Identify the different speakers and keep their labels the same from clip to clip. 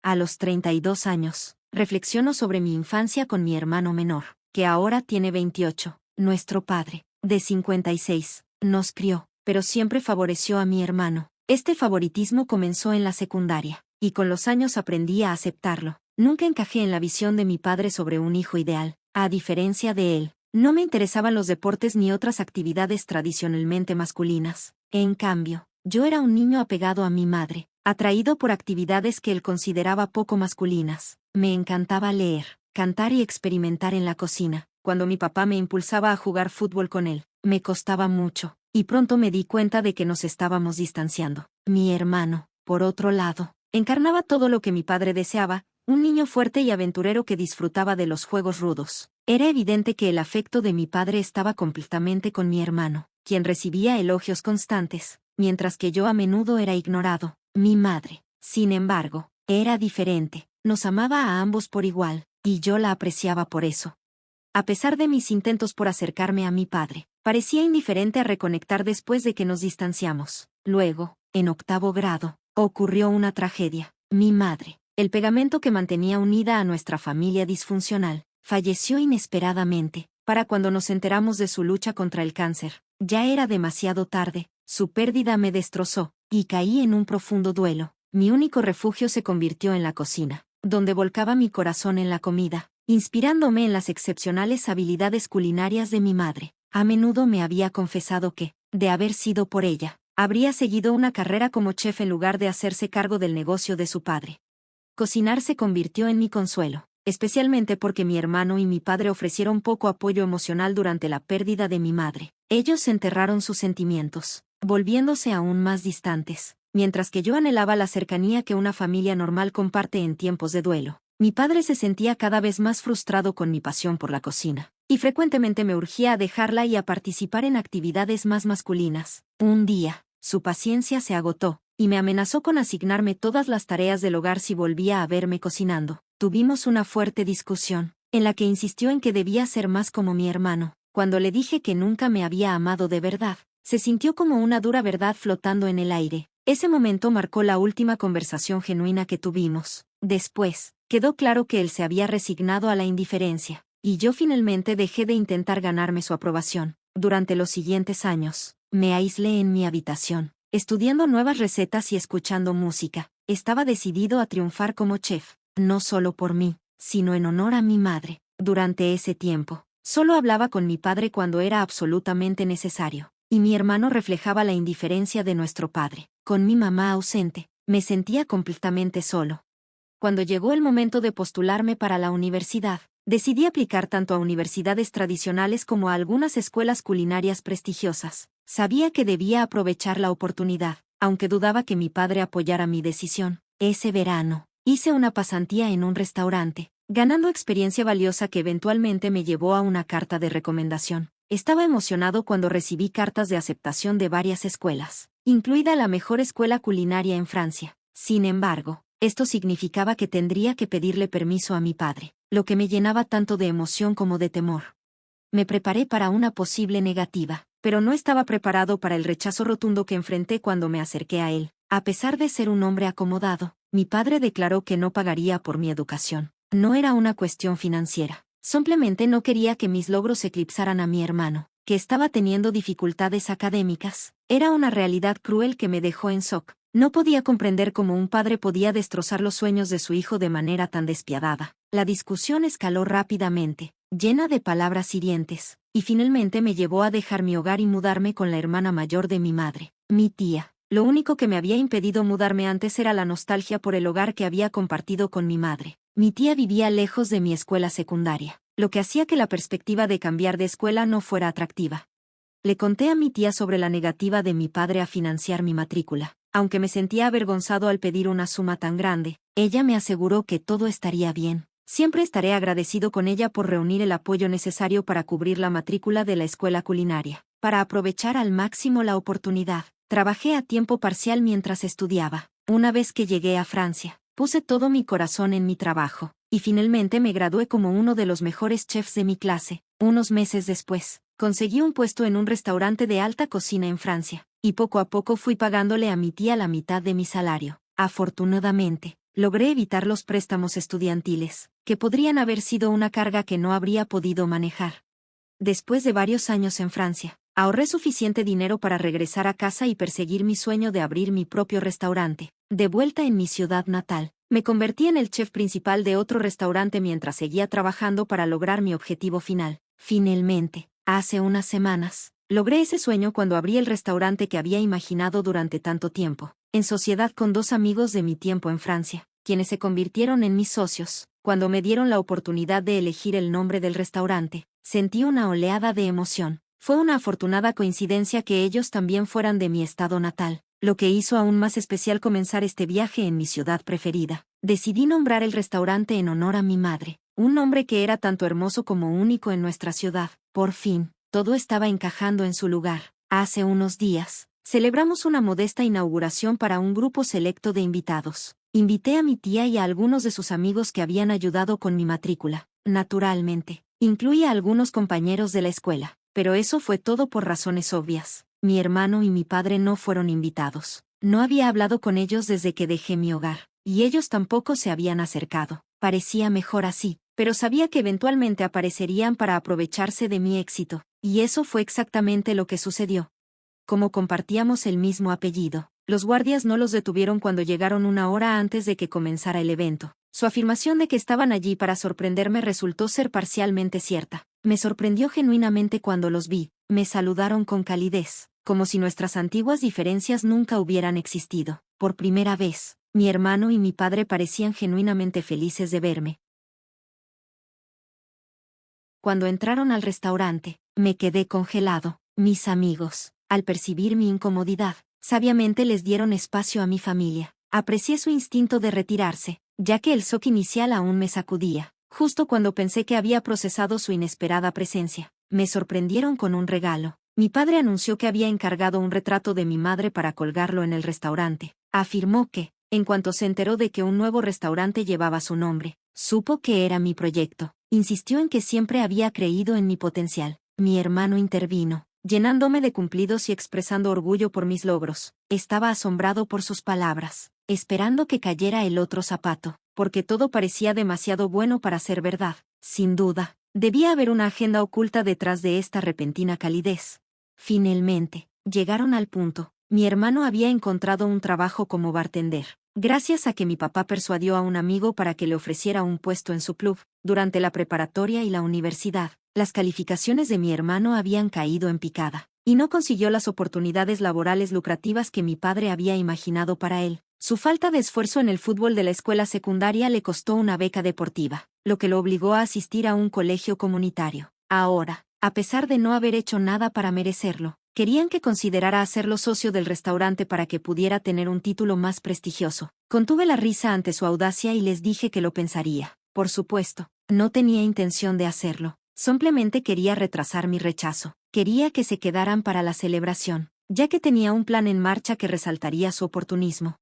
Speaker 1: A los 32 años, reflexiono sobre mi infancia con mi hermano menor, que ahora tiene 28. Nuestro padre, de 56, nos crió, pero siempre favoreció a mi hermano. Este favoritismo comenzó en la secundaria, y con los años aprendí a aceptarlo. Nunca encajé en la visión de mi padre sobre un hijo ideal. A diferencia de él, no me interesaban los deportes ni otras actividades tradicionalmente masculinas. En cambio, yo era un niño apegado a mi madre, atraído por actividades que él consideraba poco masculinas. Me encantaba leer, cantar y experimentar en la cocina. Cuando mi papá me impulsaba a jugar fútbol con él, me costaba mucho, y pronto me di cuenta de que nos estábamos distanciando. Mi hermano, por otro lado, encarnaba todo lo que mi padre deseaba, un niño fuerte y aventurero que disfrutaba de los juegos rudos. Era evidente que el afecto de mi padre estaba completamente con mi hermano, quien recibía elogios constantes, mientras que yo a menudo era ignorado. Mi madre, sin embargo, era diferente, nos amaba a ambos por igual, y yo la apreciaba por eso. A pesar de mis intentos por acercarme a mi padre, parecía indiferente a reconectar después de que nos distanciamos. Luego, en 8º grado, ocurrió una tragedia. Mi madre, el pegamento que mantenía unida a nuestra familia disfuncional, falleció inesperadamente. Para cuando nos enteramos de su lucha contra el cáncer, ya era demasiado tarde. Su pérdida me destrozó, y caí en un profundo duelo. Mi único refugio se convirtió en la cocina, donde volcaba mi corazón en la comida, inspirándome en las excepcionales habilidades culinarias de mi madre. A menudo me había confesado que, de haber sido por ella, habría seguido una carrera como chef en lugar de hacerse cargo del negocio de su padre. Cocinar se convirtió en mi consuelo, especialmente porque mi hermano y mi padre ofrecieron poco apoyo emocional durante la pérdida de mi madre. Ellos enterraron sus sentimientos, volviéndose aún más distantes, mientras que yo anhelaba la cercanía que una familia normal comparte en tiempos de duelo. Mi padre se sentía cada vez más frustrado con mi pasión por la cocina, y frecuentemente me urgía a dejarla y a participar en actividades más masculinas. Un día, su paciencia se agotó, y me amenazó con asignarme todas las tareas del hogar si volvía a verme cocinando. Tuvimos una fuerte discusión, en la que insistió en que debía ser más como mi hermano. Cuando le dije que nunca me había amado de verdad, se sintió como una dura verdad flotando en el aire. Ese momento marcó la última conversación genuina que tuvimos. Después, quedó claro que él se había resignado a la indiferencia, y yo finalmente dejé de intentar ganarme su aprobación. Durante los siguientes años, me aislé en mi habitación, estudiando nuevas recetas y escuchando música. Estaba decidido a triunfar como chef, no solo por mí, sino en honor a mi madre. Durante ese tiempo, solo hablaba con mi padre cuando era absolutamente necesario, y mi hermano reflejaba la indiferencia de nuestro padre. Con mi mamá ausente, me sentía completamente solo. Cuando llegó el momento de postularme para la universidad, decidí aplicar tanto a universidades tradicionales como a algunas escuelas culinarias prestigiosas. Sabía que debía aprovechar la oportunidad, aunque dudaba que mi padre apoyara mi decisión. Ese verano, hice una pasantía en un restaurante, ganando experiencia valiosa que eventualmente me llevó a una carta de recomendación. Estaba emocionado cuando recibí cartas de aceptación de varias escuelas, incluida la mejor escuela culinaria en Francia. Sin embargo, esto significaba que tendría que pedirle permiso a mi padre, lo que me llenaba tanto de emoción como de temor. Me preparé para una posible negativa, pero no estaba preparado para el rechazo rotundo que enfrenté cuando me acerqué a él. A pesar de ser un hombre acomodado, mi padre declaró que no pagaría por mi educación. No era una cuestión financiera. Simplemente no quería que mis logros eclipsaran a mi hermano, que estaba teniendo dificultades académicas. Era una realidad cruel que me dejó en shock. No podía comprender cómo un padre podía destrozar los sueños de su hijo de manera tan despiadada. La discusión escaló rápidamente, llena de palabras hirientes, y finalmente me llevó a dejar mi hogar y mudarme con la hermana mayor de mi madre, mi tía. Lo único que me había impedido mudarme antes era la nostalgia por el hogar que había compartido con mi madre. Mi tía vivía lejos de mi escuela secundaria, lo que hacía que la perspectiva de cambiar de escuela no fuera atractiva. Le conté a mi tía sobre la negativa de mi padre a financiar mi matrícula. Aunque me sentía avergonzado al pedir una suma tan grande, ella me aseguró que todo estaría bien. Siempre estaré agradecido con ella por reunir el apoyo necesario para cubrir la matrícula de la escuela culinaria. Para aprovechar al máximo la oportunidad, trabajé a tiempo parcial mientras estudiaba. Una vez que llegué a Francia, puse todo mi corazón en mi trabajo, y finalmente me gradué como uno de los mejores chefs de mi clase. Unos meses después, conseguí un puesto en un restaurante de alta cocina en Francia, y poco a poco fui pagándole a mi tía la mitad de mi salario. Afortunadamente, Logré evitar los préstamos estudiantiles, que podrían haber sido una carga que no habría podido manejar. Después de varios años en Francia, ahorré suficiente dinero para regresar a casa y perseguir mi sueño de abrir mi propio restaurante. De vuelta en mi ciudad natal, me convertí en el chef principal de otro restaurante mientras seguía trabajando para lograr mi objetivo final. Finalmente, hace unas semanas, logré ese sueño cuando abrí el restaurante que había imaginado durante tanto tiempo, en sociedad con 2 amigos de mi tiempo en Francia, quienes se convirtieron en mis socios. Cuando me dieron la oportunidad de elegir el nombre del restaurante, sentí una oleada de emoción. Fue una afortunada coincidencia que ellos también fueran de mi estado natal, lo que hizo aún más especial comenzar este viaje en mi ciudad preferida. Decidí nombrar el restaurante en honor a mi madre, un nombre que era tanto hermoso como único en nuestra ciudad. Por fin, todo estaba encajando en su lugar. Hace unos días, celebramos una modesta inauguración para un grupo selecto de invitados. Invité a mi tía y a algunos de sus amigos que habían ayudado con mi matrícula. Naturalmente, incluí a algunos compañeros de la escuela, pero eso fue todo por razones obvias. Mi hermano y mi padre no fueron invitados. No había hablado con ellos desde que dejé mi hogar, y ellos tampoco se habían acercado. Parecía mejor así, pero sabía que eventualmente aparecerían para aprovecharse de mi éxito, y eso fue exactamente lo que sucedió. Como compartíamos el mismo apellido, los guardias no los detuvieron cuando llegaron una hora antes de que comenzara el evento. Su afirmación de que estaban allí para sorprenderme resultó ser parcialmente cierta. Me sorprendió genuinamente cuando los vi. Me saludaron con calidez, como si nuestras antiguas diferencias nunca hubieran existido. Por primera vez, mi hermano y mi padre parecían genuinamente felices de verme. Cuando entraron al restaurante, me quedé congelado. Mis amigos, al percibir mi incomodidad, sabiamente les dieron espacio a mi familia. Aprecié su instinto de retirarse, ya que el shock inicial aún me sacudía. Justo cuando pensé que había procesado su inesperada presencia, me sorprendieron con un regalo. Mi padre anunció que había encargado un retrato de mi madre para colgarlo en el restaurante. Afirmó que, en cuanto se enteró de que un nuevo restaurante llevaba su nombre, supo que era mi proyecto. Insistió en que siempre había creído en mi potencial. Mi hermano intervino, llenándome de cumplidos y expresando orgullo por mis logros. Estaba asombrado por sus palabras, esperando que cayera el otro zapato, porque todo parecía demasiado bueno para ser verdad. Sin duda, debía haber una agenda oculta detrás de esta repentina calidez. Finalmente, llegaron al punto. Mi hermano había encontrado un trabajo como bartender, gracias a que mi papá persuadió a un amigo para que le ofreciera un puesto en su club. Durante la preparatoria y la universidad, las calificaciones de mi hermano habían caído en picada, y no consiguió las oportunidades laborales lucrativas que mi padre había imaginado para él. Su falta de esfuerzo en el fútbol de la escuela secundaria le costó una beca deportiva, lo que lo obligó a asistir a un colegio comunitario. Ahora, a pesar de no haber hecho nada para merecerlo, querían que considerara hacerlo socio del restaurante para que pudiera tener un título más prestigioso. Contuve la risa ante su audacia y les dije que lo pensaría. Por supuesto, no tenía intención de hacerlo. Simplemente quería retrasar mi rechazo. Quería que se quedaran para la celebración, ya que tenía un plan en marcha que resaltaría su oportunismo.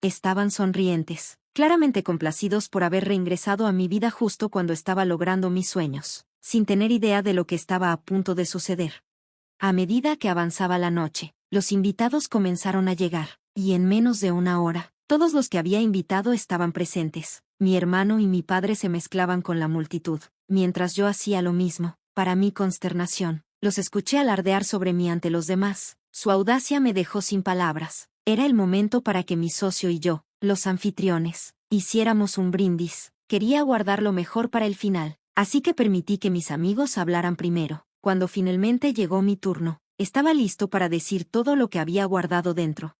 Speaker 1: Estaban sonrientes, claramente complacidos por haber reingresado a mi vida justo cuando estaba logrando mis sueños, sin tener idea de lo que estaba a punto de suceder. A medida que avanzaba la noche, los invitados comenzaron a llegar, y en menos de una hora, todos los que había invitado estaban presentes. Mi hermano y mi padre se mezclaban con la multitud, mientras yo hacía lo mismo. Para mi consternación, los escuché alardear sobre mí ante los demás. Su audacia me dejó sin palabras. Era el momento para que mi socio y yo, los anfitriones, hiciéramos un brindis. Quería guardar lo mejor para el final, así que permití que mis amigos hablaran primero. Cuando finalmente llegó mi turno, estaba listo para decir todo lo que había guardado dentro.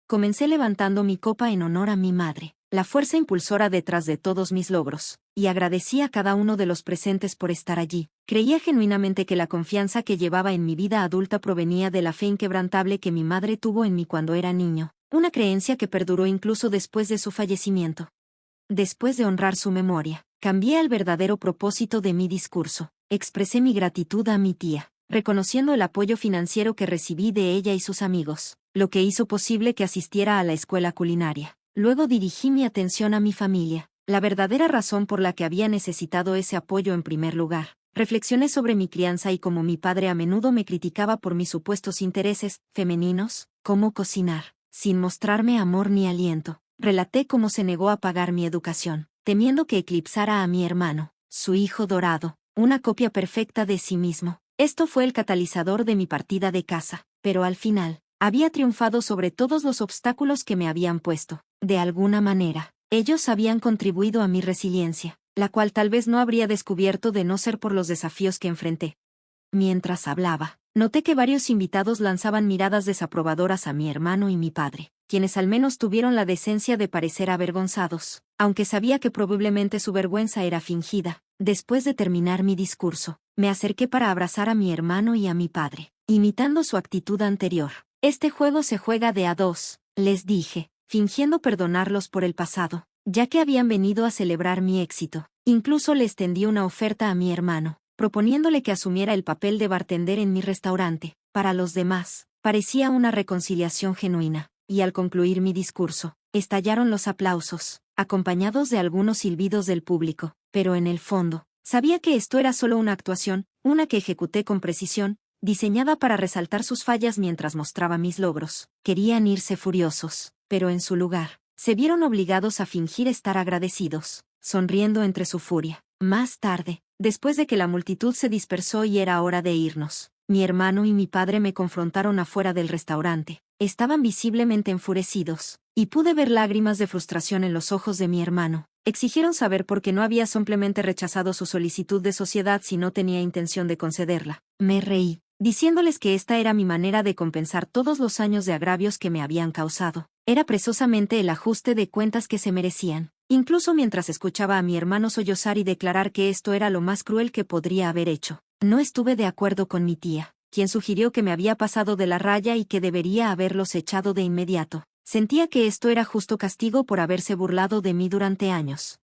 Speaker 1: Comencé levantando mi copa en honor a mi madre, la fuerza impulsora detrás de todos mis logros, y agradecí a cada uno de los presentes por estar allí. Creía genuinamente que la confianza que llevaba en mi vida adulta provenía de la fe inquebrantable que mi madre tuvo en mí cuando era niño, una creencia que perduró incluso después de su fallecimiento. Después de honrar su memoria, cambié al verdadero propósito de mi discurso. Expresé mi gratitud a mi tía, reconociendo el apoyo financiero que recibí de ella y sus amigos, lo que hizo posible que asistiera a la escuela culinaria. Luego dirigí mi atención a mi familia, la verdadera razón por la que había necesitado ese apoyo en primer lugar. Reflexioné sobre mi crianza y cómo mi padre a menudo me criticaba por mis supuestos intereses femeninos, como cocinar, sin mostrarme amor ni aliento. Relaté cómo se negó a pagar mi educación, temiendo que eclipsara a mi hermano, su hijo dorado, una copia perfecta de sí mismo. Esto fue el catalizador de mi partida de casa, pero al final, había triunfado sobre todos los obstáculos que me habían puesto. De alguna manera, ellos habían contribuido a mi resiliencia, la cual tal vez no habría descubierto de no ser por los desafíos que enfrenté. Mientras hablaba, noté que varios invitados lanzaban miradas desaprobadoras a mi hermano y mi padre, quienes al menos tuvieron la decencia de parecer avergonzados, aunque sabía que probablemente su vergüenza era fingida. Después de terminar mi discurso, me acerqué para abrazar a mi hermano y a mi padre, imitando su actitud anterior. Este juego se juega de a dos, les dije, fingiendo perdonarlos por el pasado, ya que habían venido a celebrar mi éxito. Incluso le extendí una oferta a mi hermano, proponiéndole que asumiera el papel de bartender en mi restaurante. Para los demás, parecía una reconciliación genuina, y al concluir mi discurso, estallaron los aplausos, acompañados de algunos silbidos del público, pero en el fondo, sabía que esto era solo una actuación, una que ejecuté con precisión, diseñada para resaltar sus fallas mientras mostraba mis logros. Querían irse furiosos, pero en su lugar, se vieron obligados a fingir estar agradecidos, sonriendo entre su furia. Más tarde, después de que la multitud se dispersó y era hora de irnos, mi hermano y mi padre me confrontaron afuera del restaurante. Estaban visiblemente enfurecidos, y pude ver lágrimas de frustración en los ojos de mi hermano. Exigieron saber por qué no había simplemente rechazado su solicitud de sociedad si no tenía intención de concederla. Me reí, diciéndoles que esta era mi manera de compensar todos los años de agravios que me habían causado. Era precisamente el ajuste de cuentas que se merecían. Incluso mientras escuchaba a mi hermano sollozar y declarar que esto era lo más cruel que podría haber hecho, no estuve de acuerdo con mi tía, quien sugirió que me había pasado de la raya y que debería haberlos echado de inmediato. Sentía que esto era justo castigo por haberse burlado de mí durante años.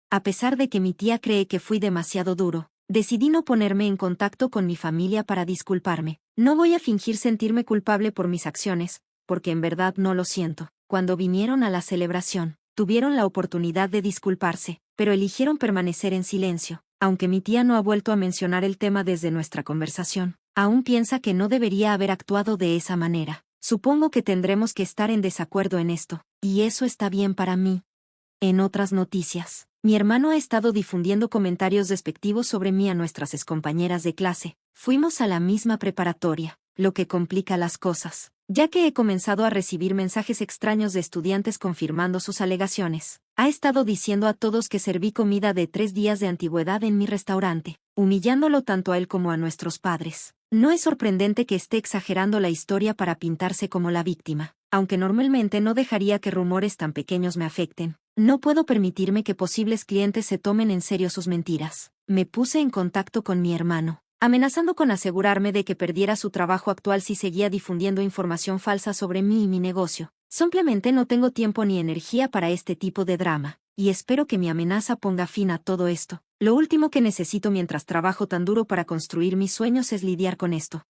Speaker 1: A pesar de que mi tía cree que fui demasiado duro, decidí no ponerme en contacto con mi familia para disculparme. No voy a fingir sentirme culpable por mis acciones, porque en verdad no lo siento. Cuando vinieron a la celebración, tuvieron la oportunidad de disculparse, pero eligieron permanecer en silencio. Aunque mi tía no ha vuelto a mencionar el tema desde nuestra conversación, aún piensa que no debería haber actuado de esa manera. Supongo que tendremos que estar en desacuerdo en esto, y eso está bien para mí. En otras noticias, mi hermano ha estado difundiendo comentarios despectivos sobre mí a nuestras excompañeras de clase. Fuimos a la misma preparatoria, lo que complica las cosas, ya que he comenzado a recibir mensajes extraños de estudiantes confirmando sus alegaciones. Ha estado diciendo a todos que serví comida de 3 días de antigüedad en mi restaurante, humillándolo tanto a él como a nuestros padres. No es sorprendente que esté exagerando la historia para pintarse como la víctima, aunque normalmente no dejaría que rumores tan pequeños me afecten. No puedo permitirme que posibles clientes se tomen en serio sus mentiras. Me puse en contacto con mi hermano, amenazando con asegurarme de que perdiera su trabajo actual si seguía difundiendo información falsa sobre mí y mi negocio. Simplemente no tengo tiempo ni energía para este tipo de drama, y espero que mi amenaza ponga fin a todo esto. Lo último que necesito mientras trabajo tan duro para construir mis sueños es lidiar con esto.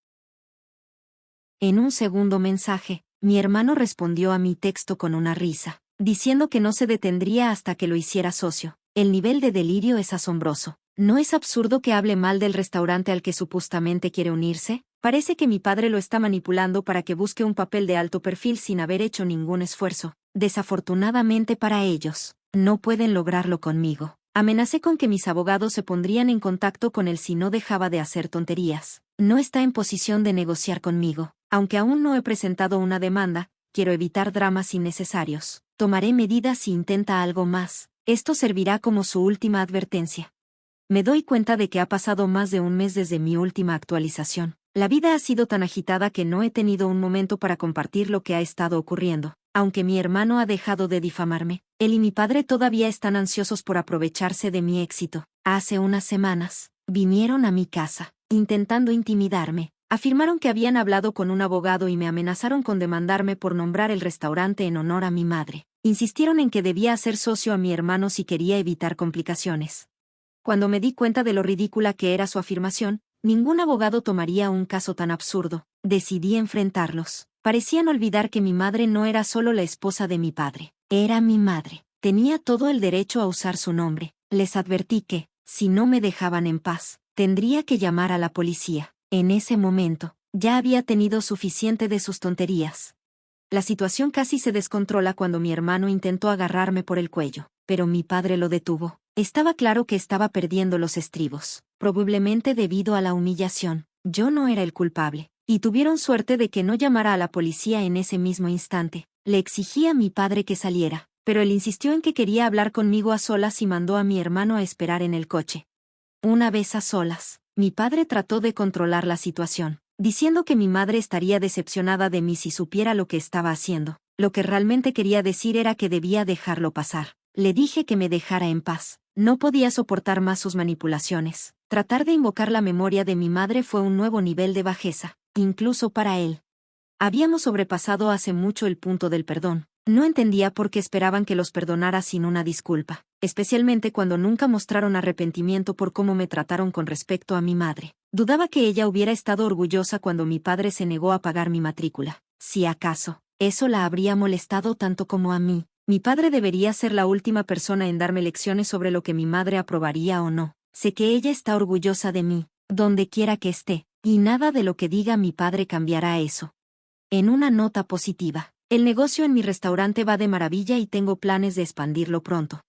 Speaker 1: En un segundo mensaje, mi hermano respondió a mi texto con una risa, diciendo que no se detendría hasta que lo hiciera socio. El nivel de delirio es asombroso. ¿No es absurdo que hable mal del restaurante al que supuestamente quiere unirse? Parece que mi padre lo está manipulando para que busque un papel de alto perfil sin haber hecho ningún esfuerzo. Desafortunadamente para ellos, no pueden lograrlo conmigo. Amenacé con que mis abogados se pondrían en contacto con él si no dejaba de hacer tonterías. No está en posición de negociar conmigo. Aunque aún no he presentado una demanda, quiero evitar dramas innecesarios. Tomaré medidas si intenta algo más. Esto servirá como su última advertencia. Me doy cuenta de que ha pasado más de un mes desde mi última actualización. La vida ha sido tan agitada que no he tenido un momento para compartir lo que ha estado ocurriendo. Aunque mi hermano ha dejado de difamarme, él y mi padre todavía están ansiosos por aprovecharse de mi éxito. Hace unas semanas, vinieron a mi casa, intentando intimidarme. Afirmaron que habían hablado con un abogado y me amenazaron con demandarme por nombrar el restaurante en honor a mi madre. Insistieron en que debía hacer socio a mi hermano si quería evitar complicaciones. Cuando me di cuenta de lo ridícula que era su afirmación, ningún abogado tomaría un caso tan absurdo. Decidí enfrentarlos. Parecían olvidar que mi madre no era solo la esposa de mi padre, era mi madre. Tenía todo el derecho a usar su nombre. Les advertí que, si no me dejaban en paz, tendría que llamar a la policía. En ese momento, ya había tenido suficiente de sus tonterías. La situación casi se descontrola cuando mi hermano intentó agarrarme por el cuello, pero mi padre lo detuvo. Estaba claro que estaba perdiendo los estribos, probablemente debido a la humillación. Yo no era el culpable, y tuvieron suerte de que no llamara a la policía en ese mismo instante. Le exigí a mi padre que saliera, pero él insistió en que quería hablar conmigo a solas y mandó a mi hermano a esperar en el coche. Una vez a solas, mi padre trató de controlar la situación, diciendo que mi madre estaría decepcionada de mí si supiera lo que estaba haciendo. Lo que realmente quería decir era que debía dejarlo pasar. Le dije que me dejara en paz. No podía soportar más sus manipulaciones. Tratar de invocar la memoria de mi madre fue un nuevo nivel de bajeza, incluso para él. Habíamos sobrepasado hace mucho el punto del perdón. No entendía por qué esperaban que los perdonara sin una disculpa, especialmente cuando nunca mostraron arrepentimiento por cómo me trataron con respecto a mi madre. Dudaba que ella hubiera estado orgullosa cuando mi padre se negó a pagar mi matrícula. Si acaso, eso la habría molestado tanto como a mí. Mi padre debería ser la última persona en darme lecciones sobre lo que mi madre aprobaría o no. Sé que ella está orgullosa de mí, donde quiera que esté, y nada de lo que diga mi padre cambiará eso. En una nota positiva, el negocio en mi restaurante va de maravilla y tengo planes de expandirlo pronto.